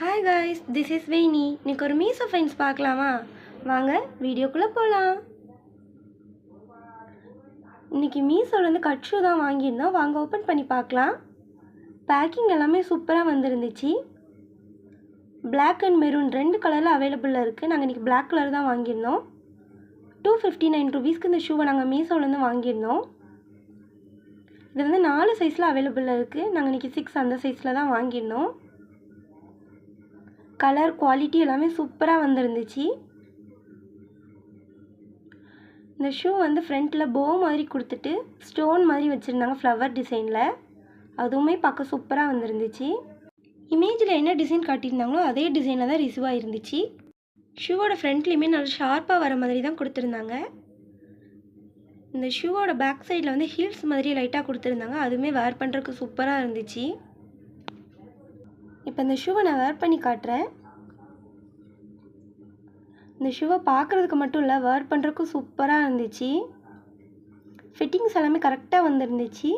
Hi guys, this is வெய்னி. இன்னைக்கு ஒரு மீஷோ ஃபைன்ஸ் பார்க்கலாமா? வாங்க வீடியோக்குள்ளே போகலாம். இன்றைக்கி மீஷோலேருந்து கட் ஷூ தான் வாங்கியிருந்தோம். வாங்க ஓப்பன் பண்ணி பார்க்கலாம். பேக்கிங் எல்லாமே சூப்பராக வந்துருந்துச்சு. பிளாக் அண்ட் மெரூன் ரெண்டு கலரில் அவைலபிளில் இருக்குது. நாங்கள் இன்றைக்கி பிளாக் கலர் தான் வாங்கியிருந்தோம். 259 ரூபீஸ்க்கு இந்த ஷூவை நாங்கள் மீஷோலேருந்து வாங்கியிருந்தோம். இது வந்து 4 சைஸில் அவைலபிளில் இருக்குது. நாங்கள் இன்றைக்கி 6 அந்த சைஸில் தான் வாங்கியிருந்தோம். கலர் குவாலிட்டி எல்லாமே சூப்பராக வந்துருந்துச்சு. இந்த ஷூ வந்து ஃப்ரண்ட்டில் போ மாதிரி கொடுத்துட்டு ஸ்டோன் மாதிரி வச்சுருந்தாங்க ஃப்ளவர் டிசைனில். அதுவுமே பார்க்க சூப்பராக வந்துருந்துச்சு. இமேஜில் என்ன டிசைன் காட்டியிருந்தாங்களோ அதே டிசைனில் தான் ரிசீவ் ஆகிருந்துச்சு. ஷூவோட ஃப்ரண்ட்லேயுமே நல்லா ஷார்ப்பாக வர மாதிரி தான் கொடுத்துருந்தாங்க. இந்த ஷூவோட பேக் சைடில் வந்து ஹீல்ஸ் மாதிரி லைட்டாக கொடுத்துருந்தாங்க. அதுவுமே வேர் பண்ணுறதுக்கு சூப்பராக இருந்துச்சு. இப்போ இந்த ஷூவை நான் வேர் பண்ணி காட்டுறேன். இந்த ஷூவை பார்க்குறதுக்கு மட்டும் இல்லை, வேர் பண்ணுறதுக்கும் சூப்பராக இருந்துச்சு. ஃபிட்டிங்ஸ் எல்லாமே கரெக்டாக வந்துருந்துச்சு.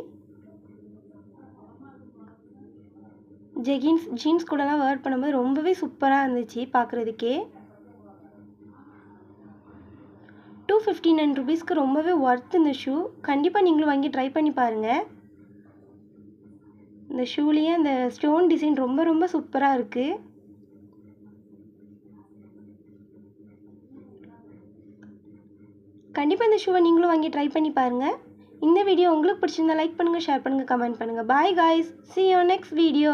ஜீன்ஸ் கூடலாம் வேர் பண்ணும்போது ரொம்பவே சூப்பராக இருந்துச்சு பார்க்குறதுக்கே. 259 ரூபீஸ்க்கு ரொம்பவே ஒர்த் இந்த ஷூ. கண்டிப்பாக நீங்களும் வாங்கி ட்ரை பண்ணி பாருங்கள். இந்த ஷூலேயே அந்த ஸ்டோன் டிசைன் ரொம்ப ரொம்ப சூப்பராக இருக்குது. கண்டிப்பாக இந்த ஷூவை நீங்களும் வாங்கி ட்ரை பண்ணி பாருங்கள். இந்த வீடியோ உங்களுக்கு பிடிச்சிருந்தா லைக் பண்ணுங்கள், ஷேர் பண்ணுங்கள், கமெண்ட் பண்ணுங்கள். Bye guys, see you next video.